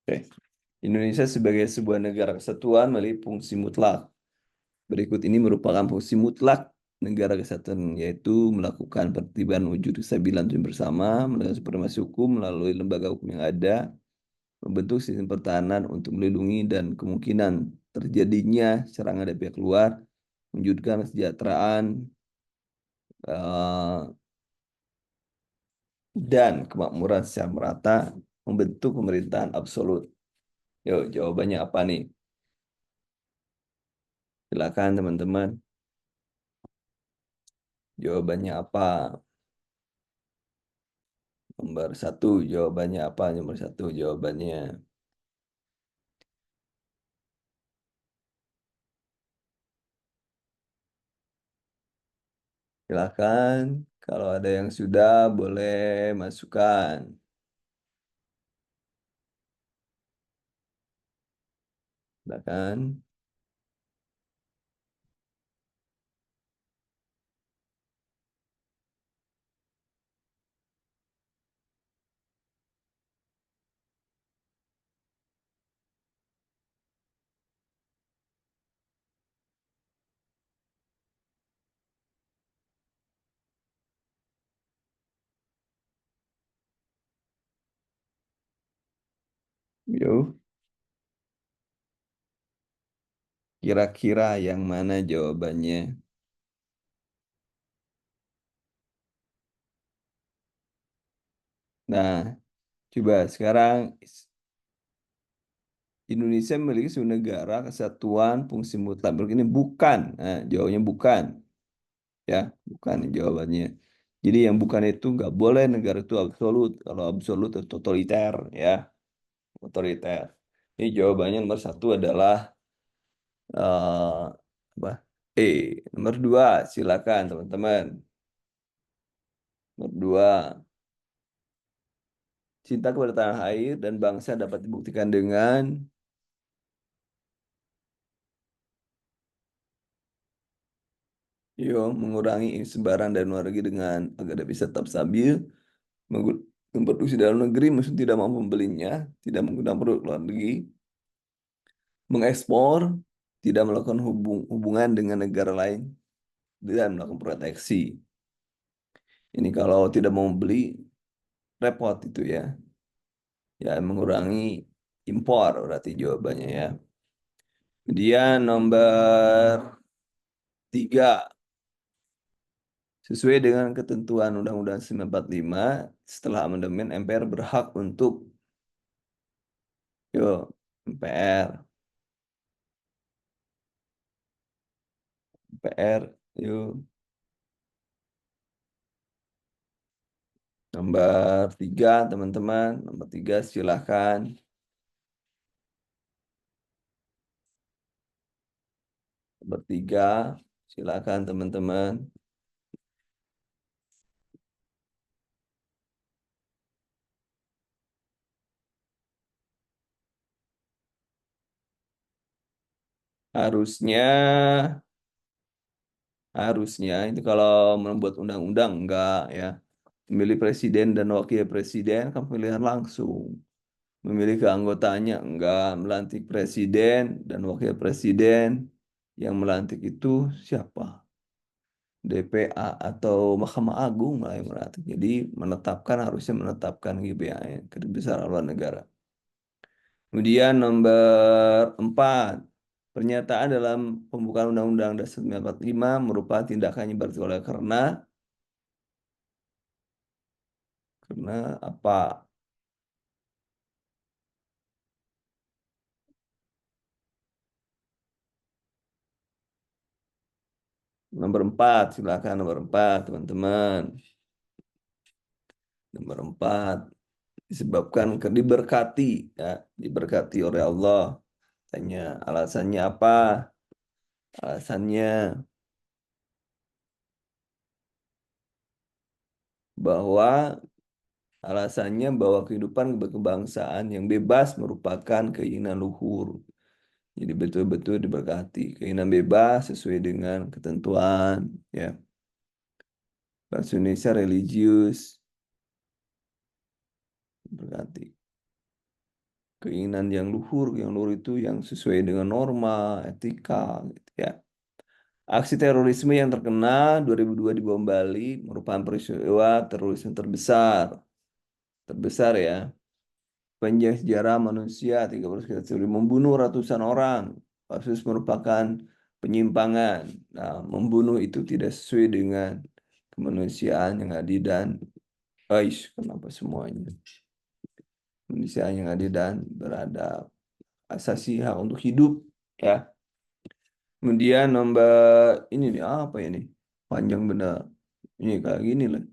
Oke. Indonesia sebagai sebuah negara kesatuan memiliki fungsi mutlak. Berikut ini merupakan fungsi mutlak negara kesatuan, yaitu melakukan pertiban wujud kestabilan tujuan bersama, menegakkan supremasi hukum melalui lembaga hukum yang ada, membentuk sistem pertahanan untuk melindungi dan kemungkinan terjadinya serangan dari pihak luar, mewujudkan kesejahteraan eh, dan kemakmuran secara merata, membentuk pemerintahan absolut. Yuk, jawabannya apa nih? Silakan teman-teman. Jawabannya apa? Nomor satu, jawabannya apa? Nomor satu, jawabannya. Silakan. Kalau ada yang sudah, boleh masukkan. Silakan. Yuk, kira-kira yang mana jawabannya? Nah, coba sekarang Indonesia memiliki sebuah negara kesatuan fungsi mutlak. Begini bukan. Nah, jawabnya bukan. Ya, bukan jawabannya. Jadi yang bukan itu nggak boleh negara itu absolut. Kalau absolut itu totaliter, ya, otoriter. Ini jawabannya nomor satu adalah apa? Nomor dua, silakan teman-teman. Nomor dua, cinta kepada tanah air dan bangsa dapat dibuktikan dengan mengurangi sebaran dari luar negeri dengan agar bisa tetap stabil, memproduksi dalam negeri, maksud tidak mampu membelinya, tidak menggunakan produk luar negeri, mengekspor, tidak melakukan hubungan dengan negara lain, dan melakukan proteksi. Ini kalau tidak mau beli, repot itu ya. Ya, mengurangi impor berarti jawabannya ya. Kemudian nomor tiga, sesuai dengan ketentuan Undang-Undang 945, setelah amandemen MPR berhak untuk, MPR, MPR, nomor tiga teman-teman, nomor tiga silahkan. Nomor tiga, silakan teman-teman. Harusnya, harusnya itu kalau membuat undang-undang enggak ya. Memilih presiden dan wakil presiden kan pemilihan langsung. Memilih keanggotanya enggak, melantik presiden dan wakil presiden. Yang melantik itu siapa? DPA atau Mahkamah Agung malah yang melantik. Jadi menetapkan, harusnya menetapkan GBHN, Kedutaan Besar Haluan Negara. Kemudian nomor 4, pernyataan dalam pembukaan Undang-Undang Dasar 1945 merupakan tindakan yang bertolak karena apa? Nomor 4, silakan nomor 4, teman-teman. Nomor 4, disebabkan diberkati, ya, diberkati oleh Allah. Tanya alasannya apa? Alasannya bahwa bahwa kehidupan berkebangsaan yang bebas merupakan keinginan luhur. Jadi betul-betul diberkati. Keinginan bebas sesuai dengan ketentuan, ya. Bahasa Indonesia religius, diberkati. keinginan yang luhur itu yang sesuai dengan norma, etika, gitu ya. Aksi terorisme yang terkenal 2002 di Bom Bali merupakan peristiwa terorisme terbesar ya. Panjang sejarah manusia 13 membunuh ratusan orang. Kasus merupakan penyimpangan. Nah, membunuh itu tidak sesuai dengan kemanusiaan yang adil dan kenapa semuanya? Kemanusiaan yang adil dan beradab. Asasi hak untuk hidup ya. Kemudian nomor ini nih apa ini? Panjang benar. Ini kayak gini lah.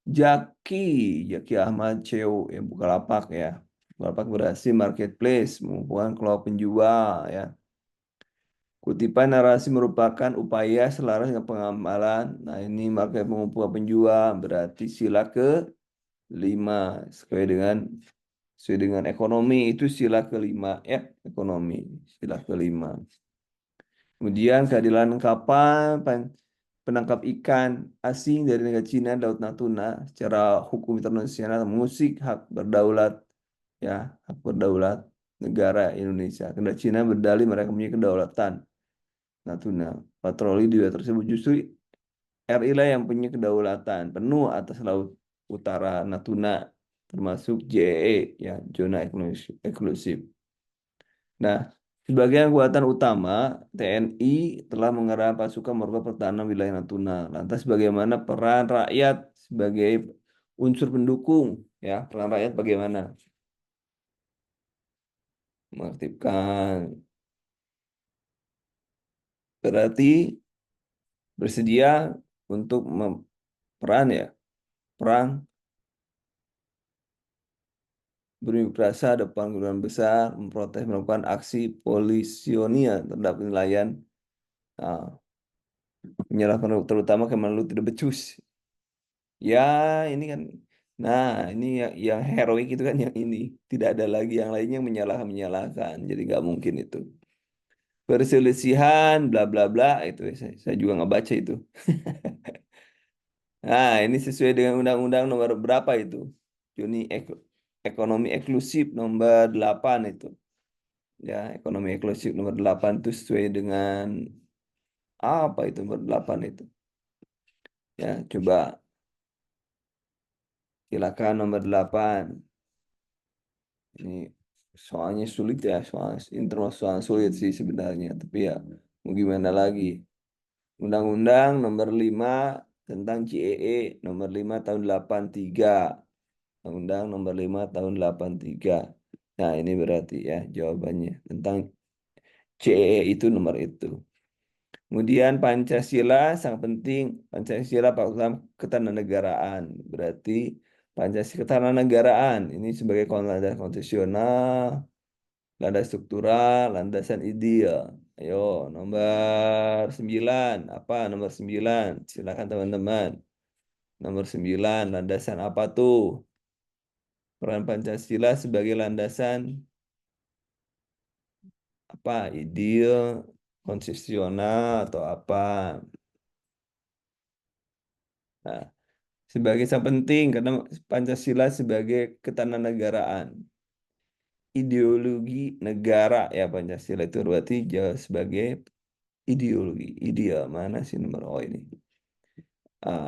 Jaki, Jaki Ahmad CEO yang Bukalapak ya. Bukalapak berhasil marketplace mengumpulkan kelompok penjual ya. Kutipan narasi merupakan upaya selaras dengan pengamalan. Nah ini market mengumpulkan penjual berarti sila ke-5 sesuai dengan ekonomi itu sila ke-5 ya ekonomi sila ke-5. Kemudian keadilan kapal penangkap ikan asing dari negara Cina Laut Natuna secara hukum internasional mengusik hak berdaulat negara Indonesia. Karena Cina berdalih mereka punya kedaulatan Natuna. Patroli di wilayah tersebut justru RI lah yang punya kedaulatan penuh atas Laut Utara Natuna termasuk JEE ya zona eksklusif. Nah, sebagai kekuatan utama, TNI telah mengerahkan pasukan merupakan pertahanan wilayah Natuna. Lantas bagaimana peran rakyat sebagai unsur pendukung? Ya, peran rakyat bagaimana? Mengaktifkan. Berarti bersedia untuk peran ya, perang berunjuk rasa depan gedung besar, memprotes melakukan aksi polisionia terhadap nelayan. Nah, menyalahkan terutama Kemenlu tidak becus. Ya, ini kan. Nah, ini yang heroik itu kan yang ini. Tidak ada lagi yang lainnya yang menyalahkan. Jadi nggak mungkin itu. Perselisihan, bla bla bla, itu saya juga nggak baca itu. Nah, ini sesuai dengan Undang-Undang nomor berapa itu? Juni Ekonomi Eksklusif nomor 8 itu. Ya, ekonomi eksklusif nomor 8 itu sesuai dengan apa itu nomor 8 itu? Ya, coba silakan nomor 8. Ini soalnya sulit ya, ini termasuk soal sulit sih sebenarnya. Tapi ya, mau gimana lagi? Undang-Undang nomor 5 tentang CEE nomor 5 tahun 83. Undang-Undang nomor 5 tahun 83. Nah, ini berarti ya jawabannya. Tentang CEE itu nomor itu. Kemudian Pancasila sangat penting. Pancasila program ketandanegaraan. Berarti Pancasila ketandanegaraan ini sebagai landasan konstitusional, landasan struktural, landasan ideal. Ayo, nomor 9. Apa nomor 9? Silakan teman-teman. Nomor 9, landasan apa tuh? Peran Pancasila sebagai landasan apa? Ideal, konstitusional atau apa? Nah, sebagai sangat penting karena Pancasila sebagai ketandanegaraan. Ideologi negara ya Pancasila itu berarti sebagai ideologi. Ideal mana sih nomor O ini?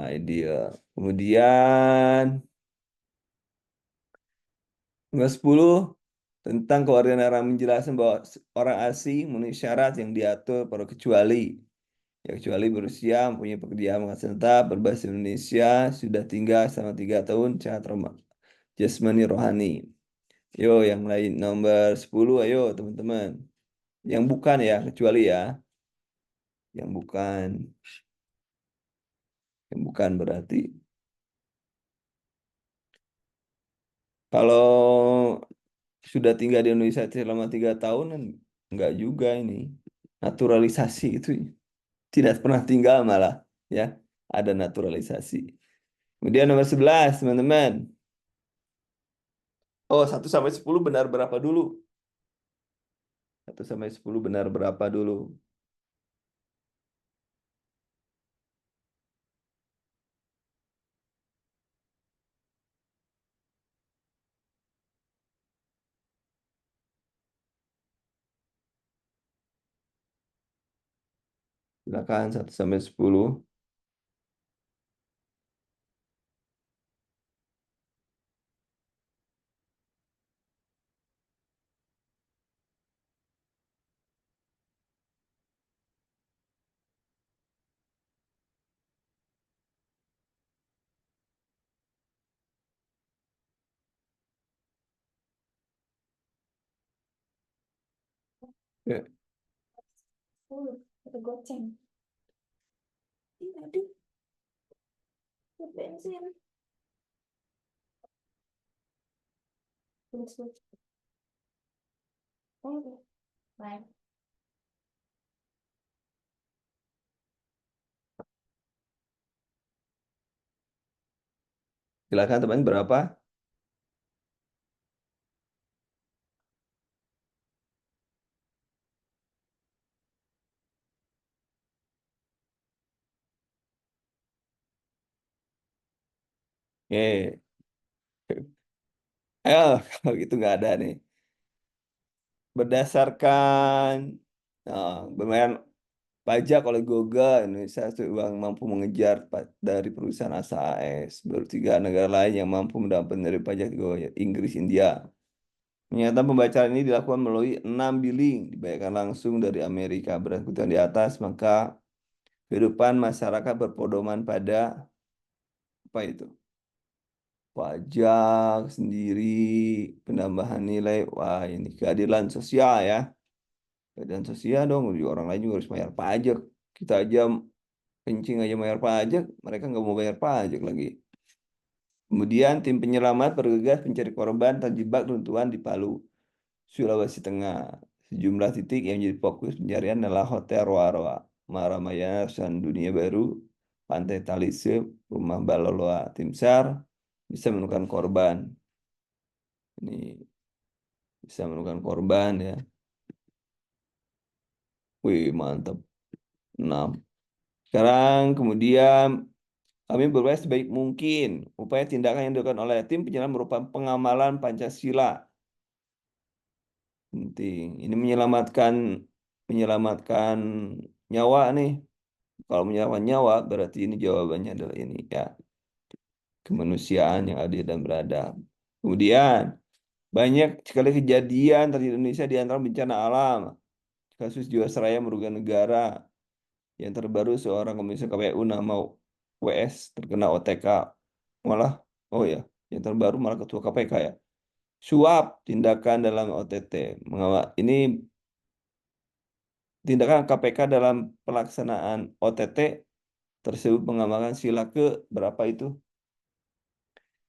Ideal. Kemudian nomor 10 tentang kewarganegaraan menjelaskan bahwa orang asing memenuhi syarat yang diatur pada kecuali kecuali berusia mempunyai pekerjaan penghasilan tetap berbahasa Indonesia sudah tinggal selama 3 tahun sehat jasmani rohani. Yo, yang lain nomor 10, ayo teman-teman. Yang bukan ya, kecuali ya. Yang bukan. Yang bukan berarti. Kalau sudah tinggal di Indonesia selama 3 tahun, enggak juga ini. Naturalisasi itu tidak pernah tinggal malah. Ya, ada naturalisasi. Kemudian nomor 11, teman-teman. Oh, 1 sampai 10 benar berapa dulu? 1 sampai 10 benar berapa dulu? Silakan 1 sampai 10. Ya, Ada goceng. Ini tadi bensin. Terus, oh, baik. silakan teman berapa? Oke. Ayo, kalau gitu nggak ada nih. Berdasarkan pembayaran pajak oleh Google, Indonesia uang mampu mengejar dari perusahaan asal AS. Baru 3 negara lain yang mampu mendapat dari pajak di bawah Inggris, India. Ternyata pembacaan ini dilakukan melalui 6 billing, dibayarkan langsung dari Amerika. Berdasarkan di atas, maka kehidupan masyarakat berpedoman pada apa itu? Pajak sendiri, penambahan nilai. Wah, ini keadilan sosial ya. Keadilan sosial dong, orang lain juga harus bayar pajak. Kita aja kencing aja bayar pajak, mereka nggak mau bayar pajak lagi. Kemudian tim penyelamat bergegas mencari korban terjebak runtuhan di Palu, Sulawesi Tengah. Sejumlah titik yang menjadi fokus pencarian adalah Hotel Roa-Roa, Maramaya, San Dunia Baru, Pantai Talise, Rumah Baloloa. Tim SAR bisa menemukan korban. Ini bisa menemukan korban ya. Wih, mantap. 6. Sekarang kemudian kami berupaya sebaik mungkin. Upaya tindakan yang dilakukan oleh tim penyelam merupakan pengamalan Pancasila. Penting. Ini menyelamatkan nyawa nih. Kalau menyelamatkan nyawa berarti ini jawabannya adalah ini ya. Kemanusiaan yang adil dan beradab. Kemudian banyak sekali kejadian terjadi di Indonesia di antara bencana alam. Kasus Jiwasraya merugikan negara. Yang terbaru seorang komisioner KPU nama WS terkena OTK. Malah, oh ya, yang terbaru malah ketua KPK ya. Suap tindakan dalam OTT. Ini tindakan KPK dalam pelaksanaan OTT tersebut mengamalkan sila ke berapa itu?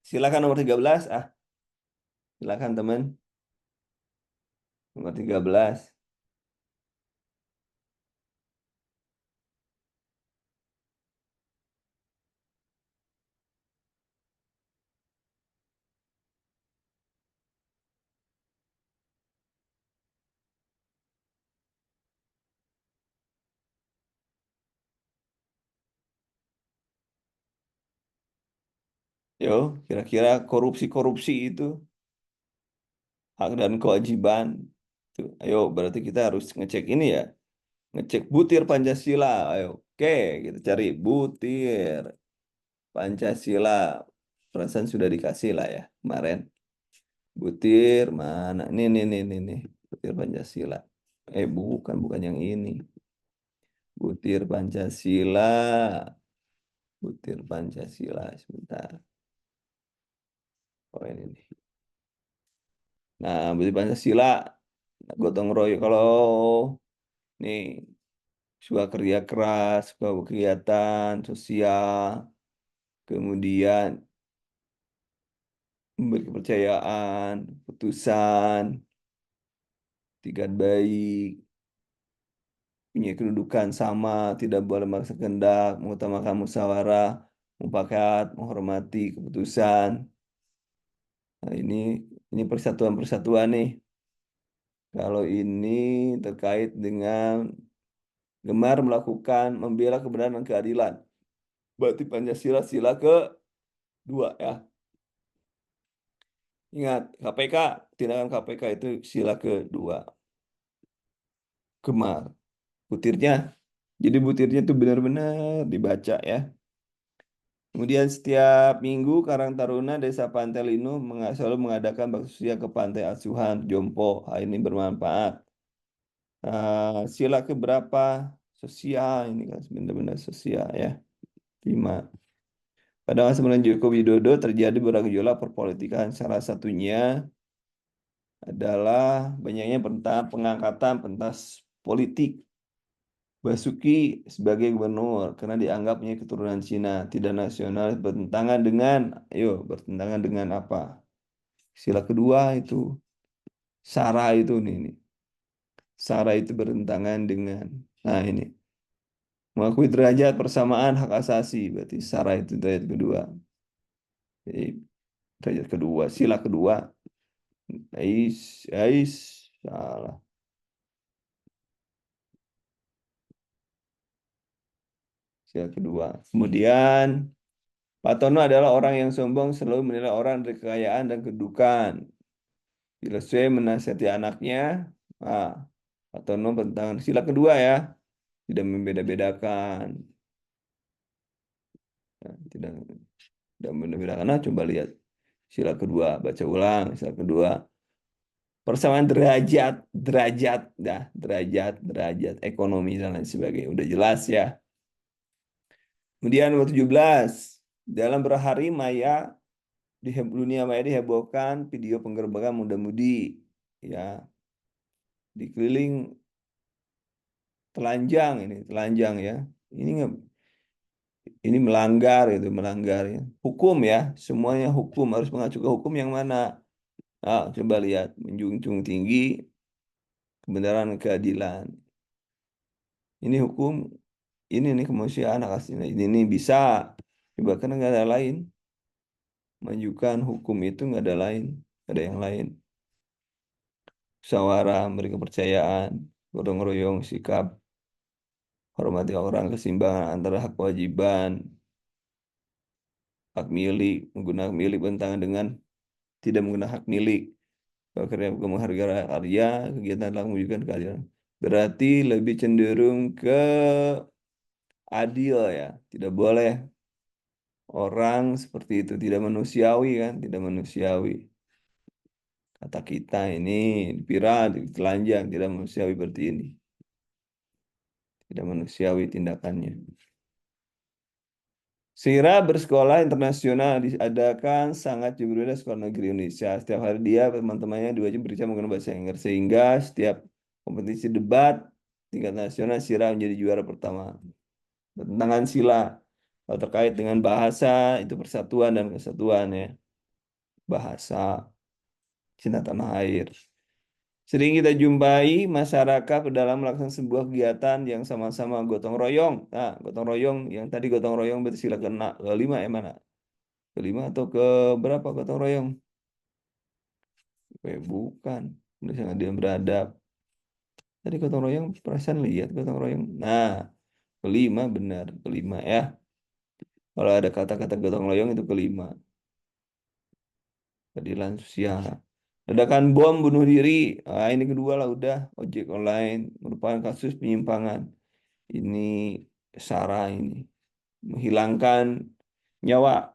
Silakan nomor 13. Silakan teman. Nomor 13. Yo, kira-kira korupsi-korupsi itu hak dan kewajiban. Tuh, ayo, berarti kita harus ngecek ini ya. Ngecek butir Pancasila. Ayo, oke, kita cari butir Pancasila. Perasaan sudah dikasih lah ya kemarin. Butir mana? Nih. Butir Pancasila. Bukan yang ini. Butir Pancasila. Butir Pancasila. Sebentar. Oh ini nih. Nah, Butir Pancasila. Gotong royong. Kalau nih suka kerja keras, suka kegiatan sosial, kemudian memberi kepercayaan, putusan, itikat baik, punya kedudukan sama, tidak boleh memaksa kehendak, mengutamakan musyawarah, mufakat, menghormati keputusan. Nah, ini persatuan-persatuan nih. Kalau ini terkait dengan gemar melakukan membela kebenaran dan keadilan. Berarti Pancasila sila kedua ya. Ingat, KPK, tindakan KPK itu sila kedua. Gemar. Butirnya Jadi butirnya tuh benar-benar dibaca ya. Kemudian setiap minggu Karang Taruna Desa Pantai Linu selalu mengadakan bakso ke Pantai Asuhan Jompo. Hal ini bermanfaat. Sila keberapa sosial ini kan benar-benar sosial ya. 5. Pada masa pemerintahan Joko Widodo terjadi bergejolak perpolitikan. Salah satunya adalah banyaknya pengangkatan pentas politik Basuki sebagai gubernur karena dianggapnya keturunan Cina, tidak nasionalis, bertentangan dengan apa? Sila kedua itu Sara itu nih. Sara itu bertentangan dengan nah ini mengakui derajat persamaan hak asasi berarti Sara itu derajat kedua. Jadi derajat kedua, sila kedua. Ais salah. Sila kedua. Kemudian Pak Tono adalah orang yang sombong, selalu menilai orang dari kekayaan dan kedudukan. Bila saya menasihati anaknya, ah, Pak Tono bertentangan sila kedua ya, tidak membeda-bedakan. Ya, tidak membeda-bedakan. Nah, coba lihat sila kedua, baca ulang sila kedua. Persamaan derajat ekonomi dan lain sebagainya. Udah jelas ya. Kemudian nomor 17, dalam berhari maya dunia maya dihebohkan video penggerbekan muda-mudi ya dikeliling telanjang ya. Ini ini melanggar itu melanggar ya. Hukum ya, semuanya hukum harus mengacu ke hukum yang mana? Coba lihat menjunjung tinggi kebenaran dan keadilan. Ini hukum, ini nih kemanusiaan hak asasi. Ini bisa. Coba kan nggak ada lain. Majukan hukum itu nggak ada lain, nggak ada yang lain. Musyawarah, beri kepercayaan, gotong royong, sikap, hormati orang, keseimbangan antara hak kewajiban, hak milik, menggunakan hak milik bertentangan dengan tidak menggunakan hak milik. Karya menghargai karya, kegiatan telah mewujudkan keadilan. Berarti lebih cenderung ke adil ya. Tidak boleh orang seperti itu. Tidak manusiawi kan. Tidak manusiawi. Kata kita ini pirat, telanjang. Tidak manusiawi seperti ini. Tidak manusiawi tindakannya. Sira bersekolah internasional diadakan sangat berbeda sekolah negeri Indonesia. Setiap hari dia teman-temannya diwajib berbicara menggunakan bahasa Inggris sehingga setiap kompetisi debat tingkat nasional Sira menjadi juara pertama. Bertentangan sila kalau terkait dengan bahasa itu persatuan dan kesatuan ya. Bahasa Cina tanah air. Sering kita jumpai masyarakat dalam melaksanakan sebuah kegiatan yang sama-sama gotong royong. Nah, gotong royong yang tadi gotong royong berarti sila kelima ya mana? Kelima atau ke berapa gotong royong? Bukan. Udah sangat dia beradab. Tadi gotong royong perasaan lihat gotong royong. Nah, kelima benar, kelima ya. Kalau ada kata-kata gotong royong itu kelima. Keadilan sosial. Ledakan bom bunuh diri. Ini kedua lah udah. Ojek online merupakan kasus penyimpangan. Ini SARA ini. Menghilangkan nyawa.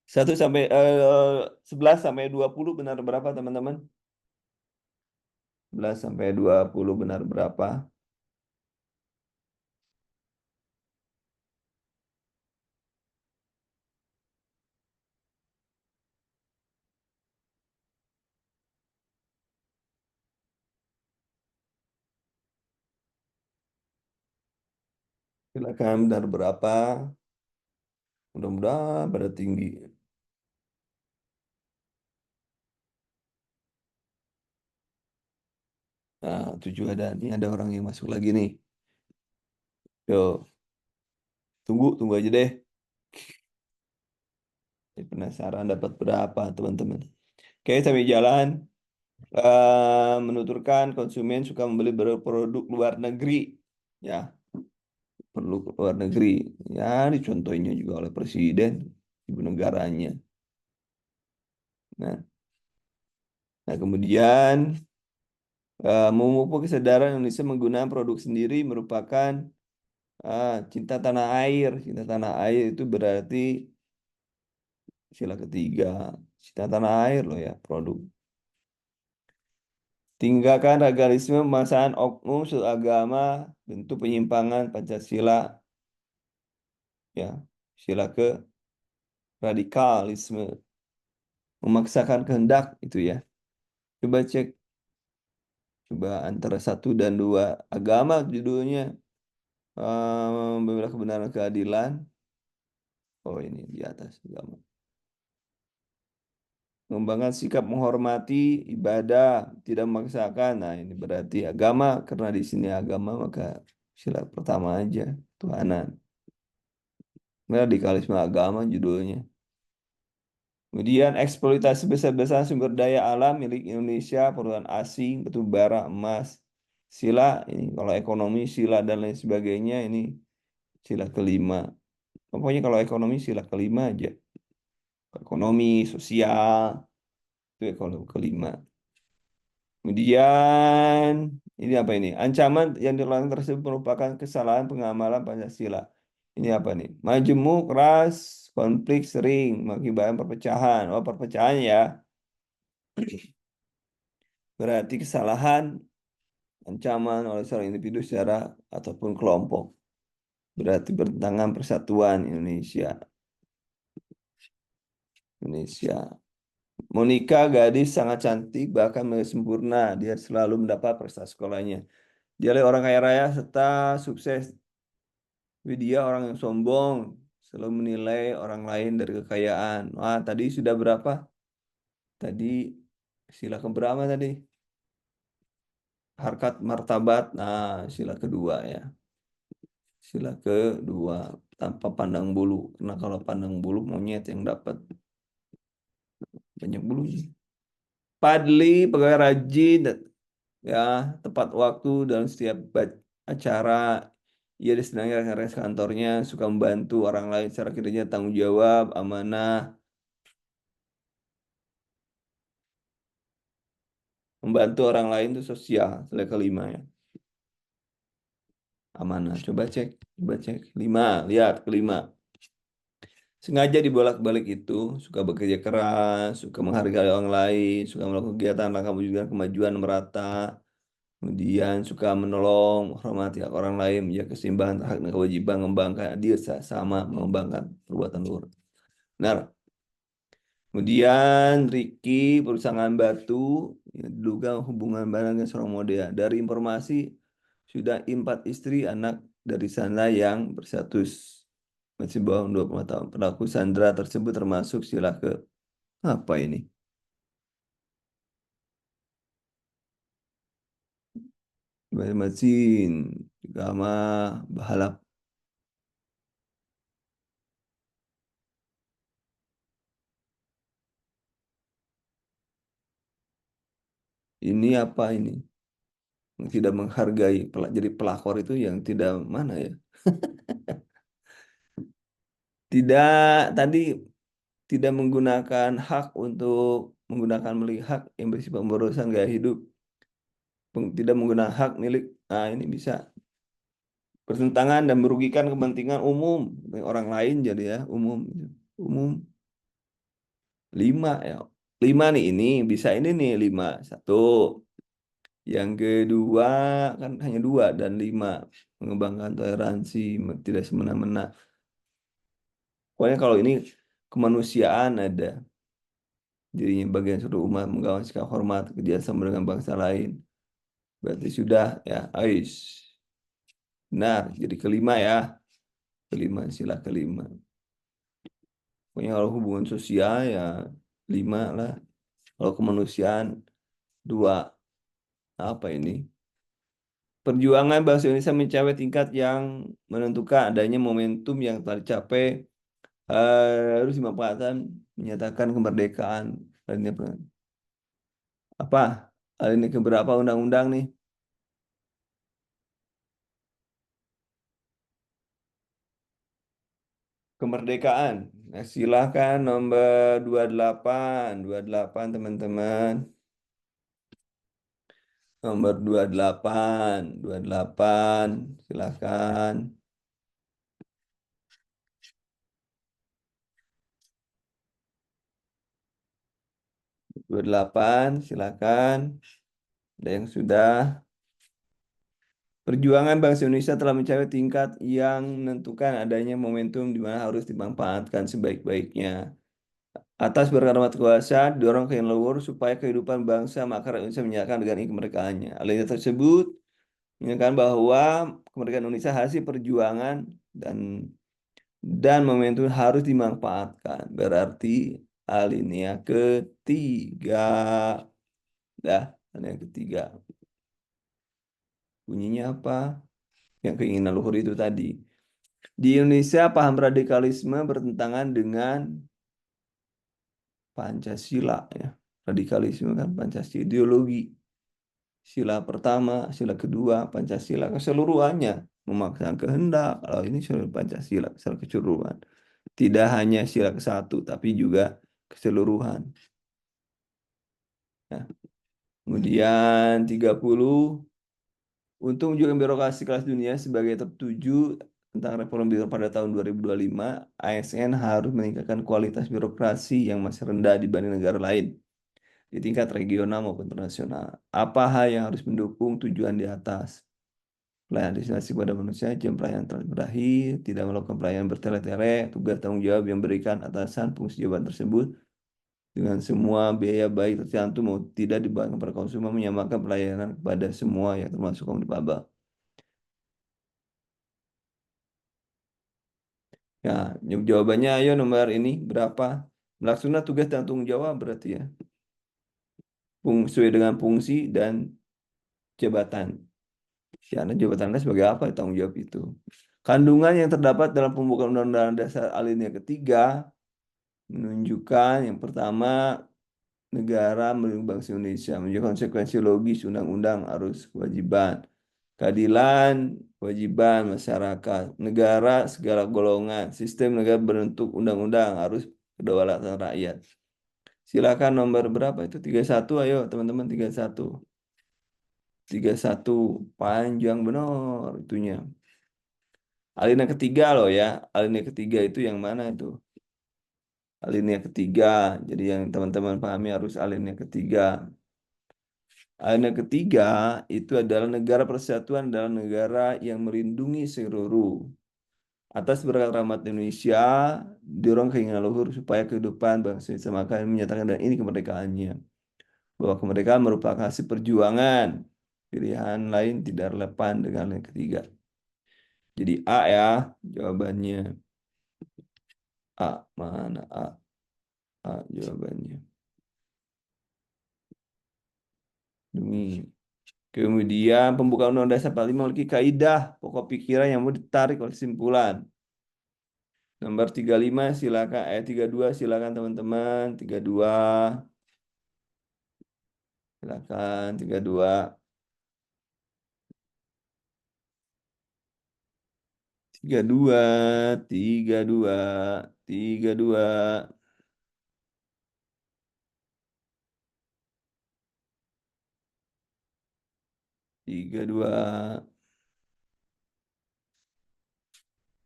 11 sampai 20 benar berapa teman-teman? 11 sampai 20 benar berapa? Silakan benar berapa? Mudah-mudahan pada tinggi. Nah, 7 ada. Ini ada orang yang masuk lagi nih. Yo, tunggu aja deh. Saya penasaran dapat berapa, teman-teman. Oke, sambil jalan. Menuturkan konsumen suka membeli produk luar negeri. Ya, perlu luar negeri. Ya, dicontohnya juga oleh presiden, ibu negaranya. Nah, kemudian memupuk kesadaran Indonesia menggunakan produk sendiri merupakan Cinta tanah air. Cinta tanah air itu berarti sila ketiga. Cinta tanah air loh ya, produk. Tinggalkan radikalisme pemaksaan oknum suatu agama, bentuk penyimpangan Pancasila, ya. Sila ke radikalisme, memaksakan kehendak itu ya. Coba cek, coba antara satu dan dua agama judulnya, membela kebenaran keadilan. Oh ini di atas agama. Mengembangkan sikap menghormati ibadah, tidak memaksakan. Nah, ini berarti agama, karena di sini agama maka sila pertama aja, Tuhanan. Radikalisme agama judulnya. Kemudian eksploitasi besar-besaran sumber daya alam milik Indonesia, perusahaan asing, batu bara, emas, sila ini kalau ekonomi, sila dan lain sebagainya ini sila kelima. Pokoknya kalau ekonomi sila kelima aja. Ekonomi, sosial, itu ekonomi kelima. Kemudian ini apa ini? Ancaman yang dilakukan tersebut merupakan kesalahan pengamalan Pancasila. Ini apa nih? Majemuk, ras, konflik sering mengakibatkan perpecahan. Oh, perpecahan ya. Berarti kesalahan ancaman oleh seorang individu secara ataupun kelompok. Berarti bertentangan persatuan Indonesia. Indonesia. Monica gadis sangat cantik bahkan sempurna. Dia selalu mendapat prestasi sekolahnya. Dia adalah orang kaya raya serta sukses. Tapi dia orang yang sombong, selalu menilai orang lain dari kekayaan. Wah, tadi sudah berapa? Tadi sila keberapa tadi? Harkat martabat. Nah, sila kedua ya. Sila kedua, tanpa pandang bulu. Karena kalau pandang bulu monyet yang dapat banyak bulunya. Padli, pegawai rajin, ya, tepat waktu dalam setiap acara. Ia disenangi rekan-rekan kantornya, suka membantu orang lain secara kerja, tanggung jawab, amanah. Membantu orang lain itu sosial. Sila kelima ya. Amanah. Coba cek. Coba cek. Lima. Lihat kelima. Sengaja dibolak-balik itu. Suka bekerja keras. Suka menghargai orang lain. Suka melakukan kegiatan langkah mewujudkan kemajuan merata. Kemudian suka menolong, menghormati hak orang lain, menjaga keseimbangan hak dan kewajiban, mengembangkan adil sama mengembangkan perbuatan luhur. Benar. Kemudian Ricky perusahaan batu ya, diduga hubungan barang dengan seorang model. Dari informasi sudah 4 istri anak dari sana yang berstatus masih bawah 20 tahun. Pelaku Sandra tersebut termasuk sila ke apa ini? Mesin, agama, bahalap. Ini apa ini? Yang tidak menghargai jadi pelakor itu yang tidak mana ya? Tidak tadi tidak menggunakan hak untuk menggunakan hak yang bersifat pemborosan gaya hidup. Tidak menggunakan hak milik. Nah, ini bisa bertentangan dan merugikan kepentingan umum orang lain jadi ya umum umum lima ya lima nih ini bisa ini nih lima satu yang kedua kan hanya dua dan lima mengembangkan toleransi tidak semena-mena pokoknya kalau ini kemanusiaan ada dirinya bagian seluruh umat menggalang sikap hormat kerjasama dengan bangsa lain berarti sudah ya Ais benar jadi kelima ya kelima sila kelima pokoknya kalau hubungan sosial ya lima lah kalau kemanusiaan dua apa ini perjuangan bahasa Indonesia mencapai tingkat yang menentukan adanya momentum yang telah dicapai harus dimanfaatkan menyatakan kemerdekaan. Ini apa? Hal ini keberapa undang-undang nih? Kemerdekaan. Nah, silahkan nomor 28, 28 teman-teman. Nomor 28, 28, silahkan. 28, silakan. Ada yang sudah. Perjuangan bangsa Indonesia telah mencapai tingkat yang menentukan adanya momentum di mana harus dimanfaatkan sebaik-baiknya. Atas berkaramat kuasa, dorong ke yang leluhur supaya kehidupan bangsa maka rakyat Indonesia menyatakan dengan kemerdekaannya. Alinea tersebut menyatakan bahwa kemerdekaan Indonesia hasil perjuangan dan momentum harus dimanfaatkan. Berarti alinea ketiga. Dah, alinea ketiga. Bunyinya apa? Yang keinginan luhur itu tadi. Di Indonesia, paham radikalisme bertentangan dengan Pancasila ya. Radikalisme kan Pancasila ideologi. Sila pertama, sila kedua, Pancasila keseluruhannya memaksakan kehendak. Kalau ini sila Pancasila, sila keseluruhan. Tidak hanya sila ke-1, tapi juga keseluruhan. Nah, kemudian 30, untuk menunjukkan birokrasi kelas dunia sebagai tertuju tentang reform birokrasi pada tahun 2025, ASN harus meningkatkan kualitas birokrasi yang masih rendah dibanding negara lain di tingkat regional maupun internasional. Apa hal yang harus mendukung tujuan di atas? Pelayanan destinasi kepada manusia, jam pelayanan telah berakhir, tidak melakukan pelayanan bertele-tele, tugas tanggung jawab yang berikan atasan fungsi jabatan tersebut dengan semua biaya baik tercantum mau tidak dibayarkan kepada konsumen, menyamakan pelayanan kepada semua yang termasuk kaum difabel. Ya, jawabannya ayo nomor ini berapa? Melaksanakan tugas dan tanggung jawab berarti ya. Sesuai dengan fungsi dan jabatan. Karena jabatan Anda sebagai apa tanggung jawab itu. Kandungan yang terdapat dalam pembukaan Undang-Undang Dasar alinea ketiga menunjukkan yang pertama negara melindungi bangsa Indonesia, menunjukkan konsekuensi logis undang-undang harus kewajiban, keadilan, kewajiban masyarakat, negara segala golongan, sistem negara berbentuk undang-undang harus kedaulatan rakyat. Silakan nomor berapa itu? 31, ayo teman-teman 31. 31 panjang benar itunya. Alinea ketiga loh ya. Alinea ketiga itu yang mana itu? Alinea ketiga. Jadi yang teman-teman pahami harus alinea ketiga. Alinea ketiga itu adalah negara persatuan adalah negara yang melindungi seluruh. Atas berkat rahmat Indonesia, dorong keinginan luhur supaya kehidupan bangsa Indonesia maka menyatakan dan ini kemerdekaannya. Bahwa kemerdekaan merupakan hasil perjuangan. Pilihan lain tidak relevan dengan yang ketiga. Jadi A ya jawabannya. A mana A? A jawabannya. Demi. Kemudian pembukaan Undang-Undang Dasar 45 memiliki kaidah pokok pikiran yang mau ditarik oleh kesimpulan. Nomor 35 silakan 32 silakan teman-teman 32 silakan 32 32 32 32 32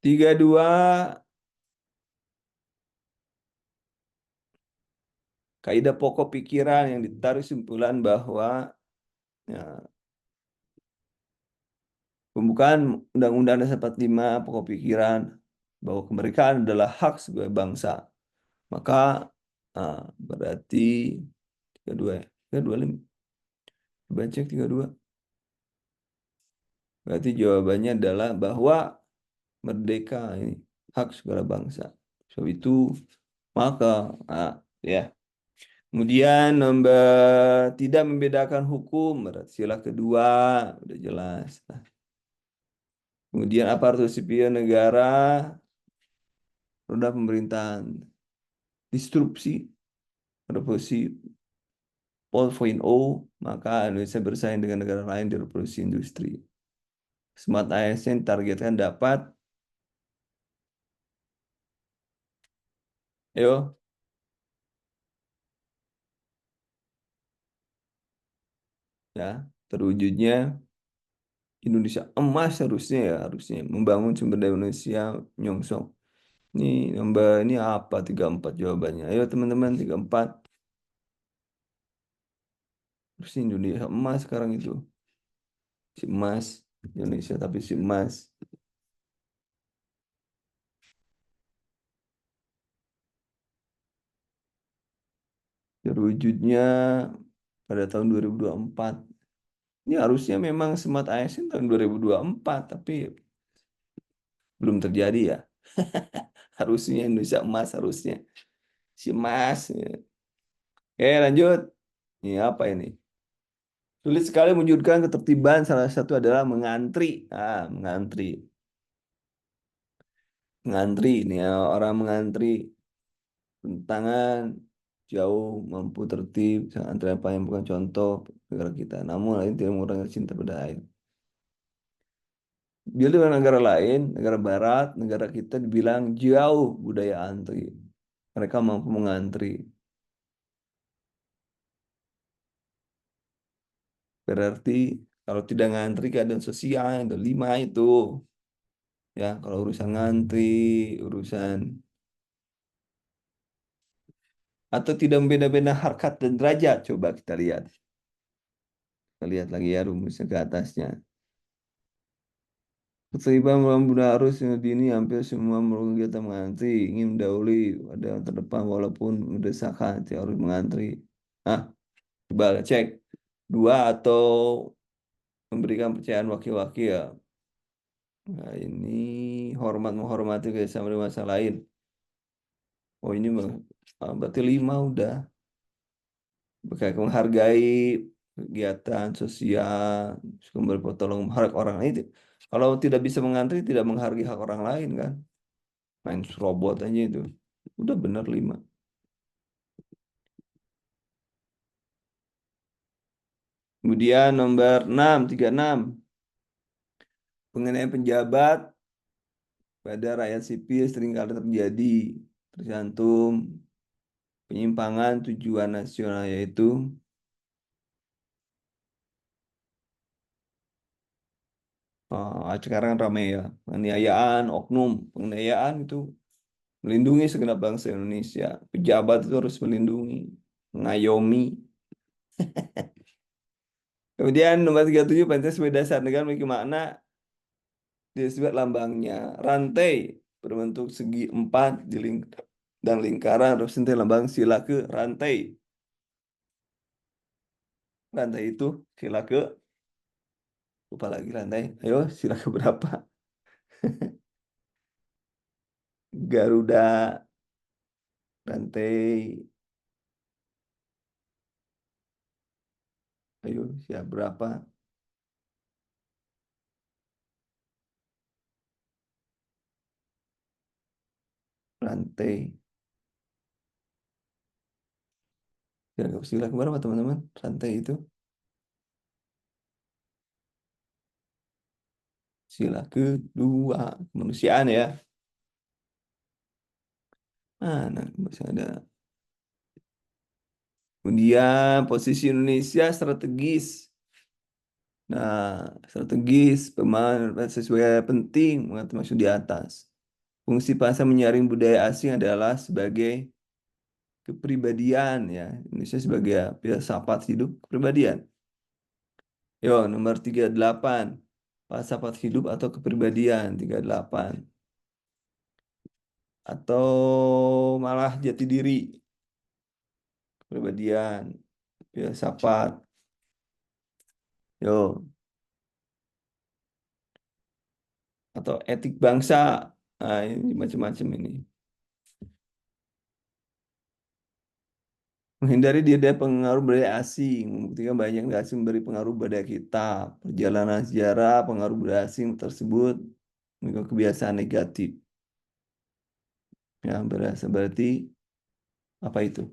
32 kaidah pokok pikiran yang ditarik kesimpulan bahwa ya, pembukaan Undang-Undang Dasar 45 pokok pikiran bahwa kemerdekaan adalah hak sebagai bangsa. Maka berarti 32 ya. 32 baca 32. Berarti jawabannya adalah bahwa merdeka ini hak segala bangsa. Sebab itu maka ya. Kemudian nomor tidak membedakan hukum berarti sila kedua udah jelas. Kemudian aparatur sipil negara roda pemerintahan disrupsi revolusi 4.0 maka Indonesia bersaing dengan negara lain di revolusi industri. Smart ASN targetkan dapat yo ya terwujudnya Indonesia emas harusnya membangun sumber daya Indonesia nyongsong. Ini nomor ini apa 34 jawabannya. Ayo teman-teman 34. Terus Indonesia emas sekarang itu. Si emas. Indonesia tapi si emas. Terwujudnya pada tahun 2024. Ini harusnya memang Smart ASN tahun 2024, tapi belum terjadi ya. Harusnya Indonesia emas, harusnya. Si emas. Ya. Oke, lanjut. Ini apa ini? Sulit sekali mewujudkan ketertiban, salah satu adalah mengantri. Mengantri. Mengantri, ini ya, orang mengantri. Tangan jauh, mampu tertib, antara apa yang bukan contoh negara kita. Namun, lain tidak mengurangi cinta pada air. Bila di negara lain, negara barat, negara kita dibilang jauh budaya antri. Mereka mampu mengantri. Berarti kalau tidak ngantri keadaan sosial ada 5 itu. Ya, kalau urusan ngantri, urusan atau tidak membeda-beda harkat dan derajat. Coba kita lihat. Kita lihat lagi ya rumusnya ke atasnya. Keterlibatan dalam bunda arus yang dini hampir semua melakukan kegiatan mengantri, ingin mendahului ada yang terdepan walaupun mendesakan, tidak harus mengantri. Ah, coba cek. Dua atau memberikan percayaan wakil-wakil ya. Nah, ini hormat menghormati kerjasama dengan masa lain. Oh ini berarti 5 udah. Kayak menghargai kegiatan sosial, sumber pertolongan hak orang lain. Kalau tidak bisa mengantri, tidak menghargai hak orang lain kan. Main robot aja itu. Udah bener 5. Kemudian nomor 6, 36. Pengenai penjabat pada rakyat sipil seringkali terjadi. Tercantum penyimpangan tujuan nasional yaitu sekarang ramai ya. Penganiayaan, oknum. Penganiayaan itu melindungi segenap bangsa Indonesia. Pejabat itu harus melindungi, mengayomi. Kemudian nomor 37, Pancasila sebagai dasar negara memiliki makna disebut lambangnya. Rantai berbentuk segi 4 dan lingkaran representasi lambang sila ke rantai. Rantai itu sila ke, lupa lagi rantai. Ayo sila ke berapa? Garuda, rantai. Ayo siap berapa? Rantai. Sila ke berapa teman-teman? Rantai itu. Sila kedua. Kemanusiaan ya. Nah, masih ada. Kemudian posisi Indonesia strategis. Nah, strategis, pemain sesuai penting, masuk di atas. Fungsi bahasa menyaring budaya asing adalah sebagai kepribadian ya. Indonesia sebagai filsafat hidup kepribadian. Yo, nomor 38. Filsafat hidup atau kepribadian 38. Atau malah jati diri, kepribadian, filsafat. Yo, atau etik bangsa. Nah, ini macam-macam ini. Menghindari dia dari pengaruh budaya asing, membuktikan banyak budaya asing memberi pengaruh pada kita. Perjalanan sejarah pengaruh budaya asing tersebut mengikut kebiasaan negatif. Ya, berarti apa itu?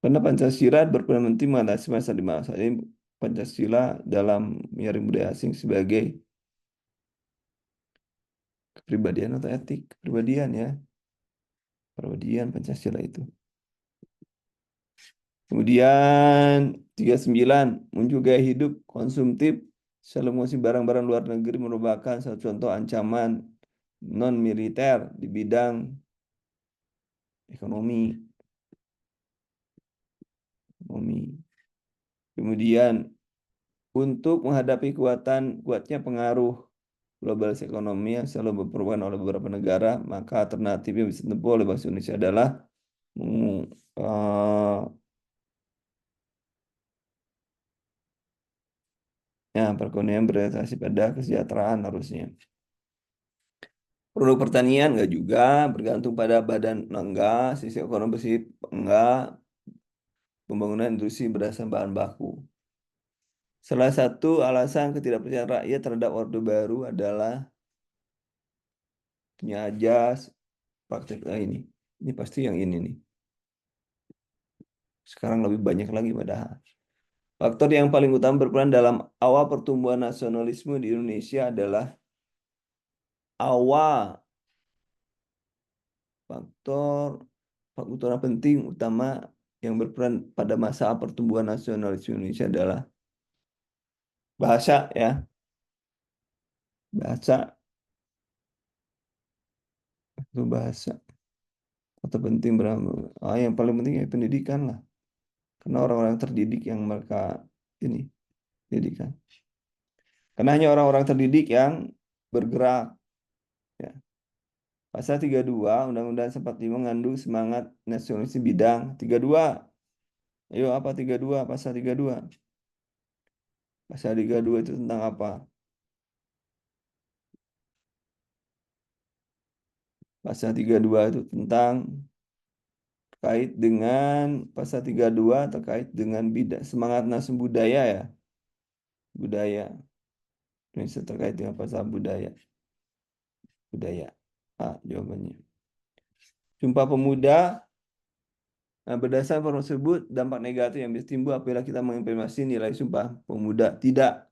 Karena Pancasila berpenting mengatasi masa di masa ini Pancasila dalam menyaring budaya asing sebagai kepribadian atau etik kepribadian ya. Kepribadian Pancasila itu. Kemudian 39 muncul gaya hidup konsumtif selalu mengonsumsi barang-barang luar negeri merupakan salah satu contoh ancaman non militer di bidang ekonomi. ekonomi. Kemudian untuk menghadapi kuatnya pengaruh globalisasi ekonomi yang selalu berperubahan oleh beberapa negara, maka alternatif yang bisa ditempuh oleh Bank Indonesia adalah meng- eh, perekonomian berorientasi pada kesejahteraan harusnya. Produk pertanian enggak juga, bergantung pada badan enggak, sisi ekonomi bersih enggak, pembangunan industri berdasarkan bahan baku. Salah satu alasan ketidakpercayaan rakyat terhadap Orde Baru adalah punya ajas praktek ini. Ini pasti yang ini nih. Sekarang lebih banyak lagi padahal. Faktor yang paling utama berperan dalam awal pertumbuhan nasionalisme di Indonesia adalah awal faktor faktor penting utama yang berperan pada masa pertumbuhan nasionalisme Indonesia adalah bahasa ya. Bahasa itu bahasa. Atau penting yang paling penting ya pendidikan lah. Karena orang-orang terdidik yang mereka ini pendidikan. Karena hanya orang-orang terdidik yang bergerak ya. Pasal 32 Undang-Undang 45 mengandung semangat nasionalis bidang 32. Ayo apa 32? Pasal 32. Pasal 32 itu tentang apa? Pasal 32 itu tentang terkait dengan pasal 32 terkait dengan bidang semangat nasional budaya ya. Budaya. Indonesia terkait dengan pasal budaya. Budaya. Jawabannya. Sumpah Pemuda. Nah, berdasarkan informasi tersebut, dampak negatif yang bisa timbul apabila kita mengimplementasi nilai Sumpah Pemuda tidak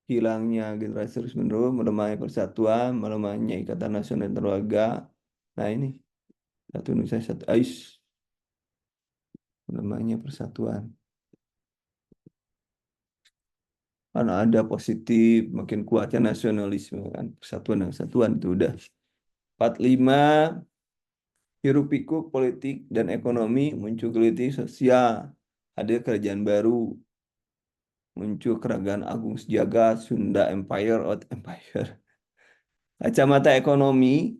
hilangnya generasi terus menerus, melemahnya persatuan, melemahnya ikatan nasional terwarga. Nah ini satu Indonesia satu ais, melemahnya persatuan. Karena ada positif, makin kuatnya nasionalisme kan, persatuan dan kesatuan itu udah. 45 hiruk pikuk politik dan ekonomi, muncul kritik sosial, hadir kerajaan baru, muncul kerajaan agung sejagat, Sunda Empire, Old Empire. Kacamata ekonomi,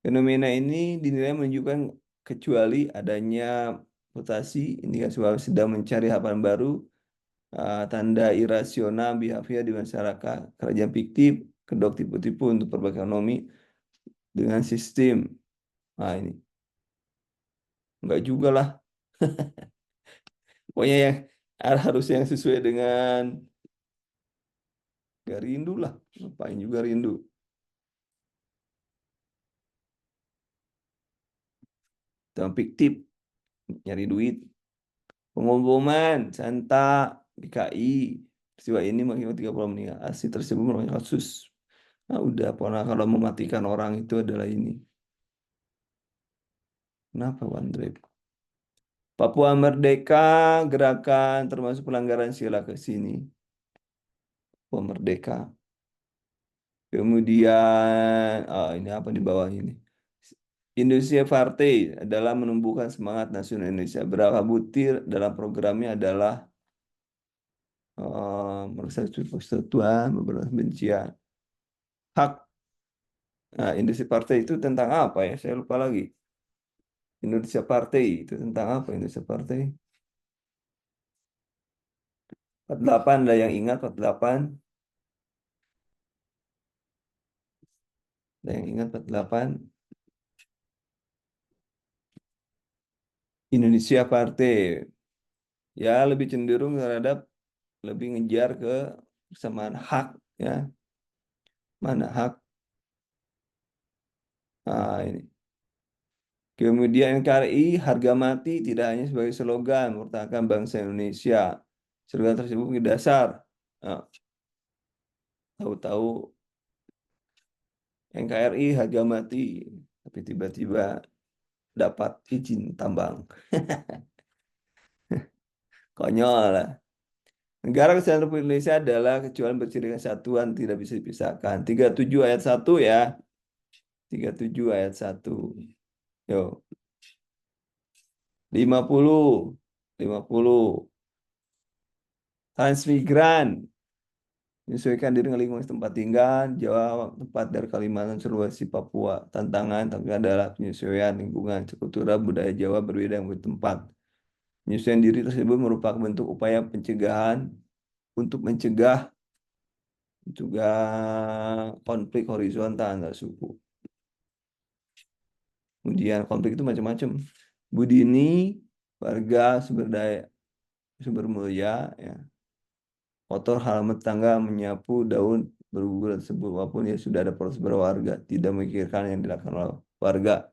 fenomena ini dinilai menunjukkan kecuali adanya mutasi, indikasi bahwa sedang mencari harapan baru, tanda irasional behavior di masyarakat, kerajaan fiktif, kedok tipu-tipu untuk perbaikan ekonomi dengan sistem. Nah ini, enggak juga lah. Pokoknya yang harus yang sesuai dengan gak rindu lah. Ngapain juga rindu. Tentang fiktif, nyari duit. Pengumuman, Santa, DKI. Peristiwa ini mengakibatkan 30 meninggal. Aksi tersebut merupakan kasus. Nah, udah pernah kalau mematikan orang itu adalah ini. Kenapa One Drive? Papua Merdeka, gerakan termasuk pelanggaran sila ke sini. Papua Merdeka. Kemudian, ini apa di bawah ini? Indonesia Partai adalah menumbuhkan semangat nasional Indonesia. Berapa butir dalam programnya adalah merusak persatuan, beberapa kebencian. Hak. Nah, Indonesia Partai itu tentang apa ya? Saya lupa lagi. Indonesia Partai itu tentang apa Indonesia Partai? 48 ada yang ingat 48? Ada yang ingat 48? Indonesia Partai ya lebih cenderung terhadap lebih ngejar ke persamaan hak ya. Mana hak? Ini. Kemudian NKRI harga mati tidak hanya sebagai slogan merupakan bangsa Indonesia. Slogan tersebut menjadi dasar. Nah, tahu-tahu NKRI harga mati, tapi tiba-tiba dapat izin tambang. Konyol lah. Negara Kesatuan Republik Indonesia adalah kecuali bersih dengan satuan tidak bisa dipisahkan. 37 ayat 1 ya. 37 ayat 1. Yo. 50. 50. Transmigran. Menyesuaikan diri dengan lingkungan tempat tinggal, Jawa tempat dari Kalimantan, Sulawesi, Papua. Tantangan adalah penyesuaian lingkungan, kultural budaya Jawa berbeda dengan tempat. Penyesuaian diri tersebut merupakan bentuk upaya pencegahan untuk mencegah konflik horizontal antar suku. Kemudian konflik itu macam-macam. Budini, warga sumber daya, sumber mulia, ya. Kotor halaman tangga, menyapu daun berguguran tersebut, walaupun ya sudah ada proses berwarga, tidak memikirkan yang dilakukan oleh warga.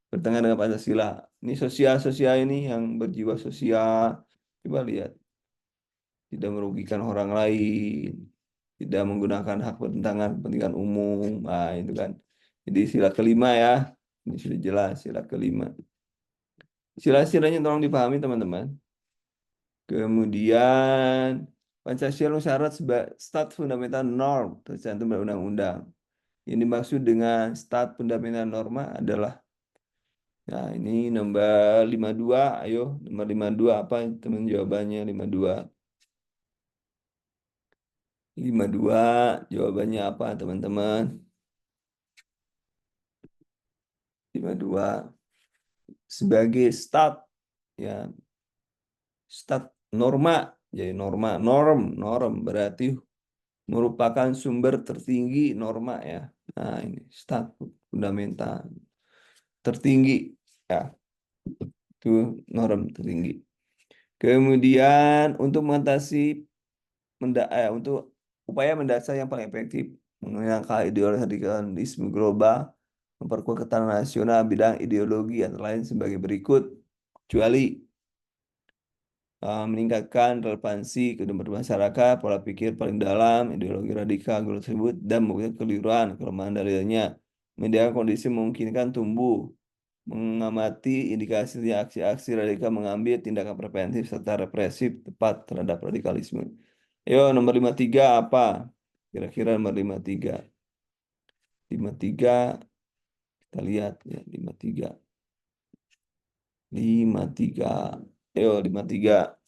Bertentangan dengan Pancasila. Ini sosial ini yang berjiwa sosial. Coba lihat. Tidak merugikan orang lain. Tidak menggunakan hak bertentangan kepentingan umum. Nah, itu kan. Jadi sila kelima ya. Ini sudah jelas sila kelima. Sila-silanya tolong dipahami teman-teman. Kemudian Pancasila syarat stat fundamental norm tercantum dalam undang-undang. Yang dimaksud dengan stat fundamental norma adalah, nah ini nomor 52, ayo nomor 52 apa teman jawabannya 52. 52 jawabannya apa teman-teman? 52 sebagai stat ya, stat norma. Jadi norm berarti merupakan sumber tertinggi norma ya. Nah, ini stat fundamental tertinggi ya. Itu norm tertinggi. Kemudian untuk mengatasi untuk upaya mendasar yang paling efektif menangkal ideologi radikalisme global, memperkuat ketahanan nasional bidang ideologi antara lain sebagai berikut, kecuali meningkatkan relevansi kehidupan masyarakat, pola pikir paling dalam, ideologi radikal tersebut, dan membuktikan keliruan, kelemahan dalilnya, mediakan kondisi memungkinkan tumbuh, mengamati indikasi aksi-aksi radikal, mengambil tindakan preventif serta represif tepat terhadap radikalisme. Ayo, nomor 53 apa? Kira-kira nomor 53. 53, kita lihat ya, 53. 53. Ayo, 53.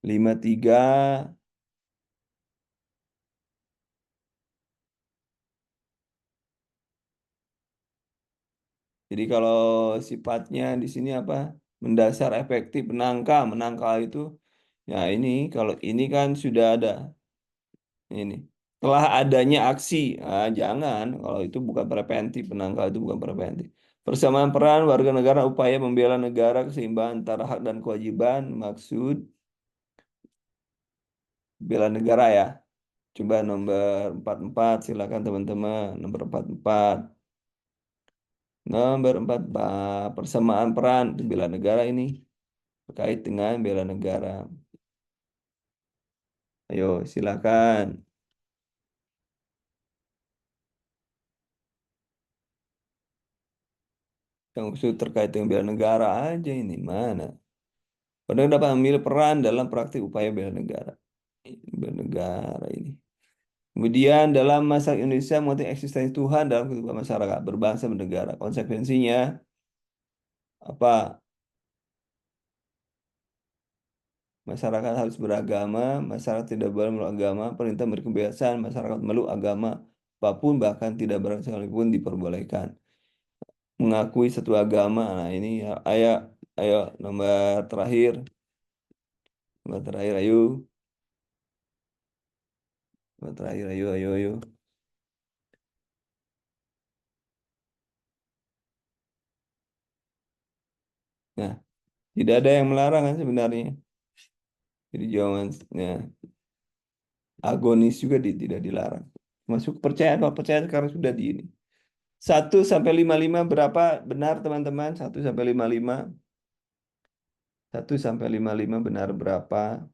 53. Jadi kalau sifatnya di sini apa? Mendasar, efektif, menangkal itu ya ini kalau ini kan sudah ada ini. Telah adanya aksi. Ah, jangan kalau itu bukan preventif, menangkal itu bukan preventif. Persamaan peran warga negara upaya membela negara, keseimbangan antara hak dan kewajiban, maksud bela negara ya. Coba nomor 44 silakan teman-teman, nomor 44. Nomor 44, persamaan peran untuk bela negara ini terkait dengan bela negara. Ayo, silakan. Yang khusus terkait dengan bela negara aja ini mana? Pada dapat mengambil peran dalam praktik upaya bela negara. Bela negara ini. Kemudian dalam masyarakat Indonesia mengerti eksistensi Tuhan dalam kehidupan masyarakat berbangsa bernegara. Konsekuensinya apa? Masyarakat harus beragama, masyarakat tidak boleh meluk agama, perintah beri kebebasan, masyarakat meluk agama apapun bahkan tidak beragama sekalipun diperbolehkan. Mengakui satu agama, nah ini ayo, ayo nomor terakhir, ayo, nomor terakhir, ayo, ayo, ayo. Nah, tidak ada yang melarang kan sebenarnya. Jadi jawabannya agonis juga tidak dilarang. Masuk kepercayaan, percaya sekarang sudah di ini. 1 sampai 55 berapa benar teman-teman? 1 sampai 55. 1 sampai 55 benar berapa?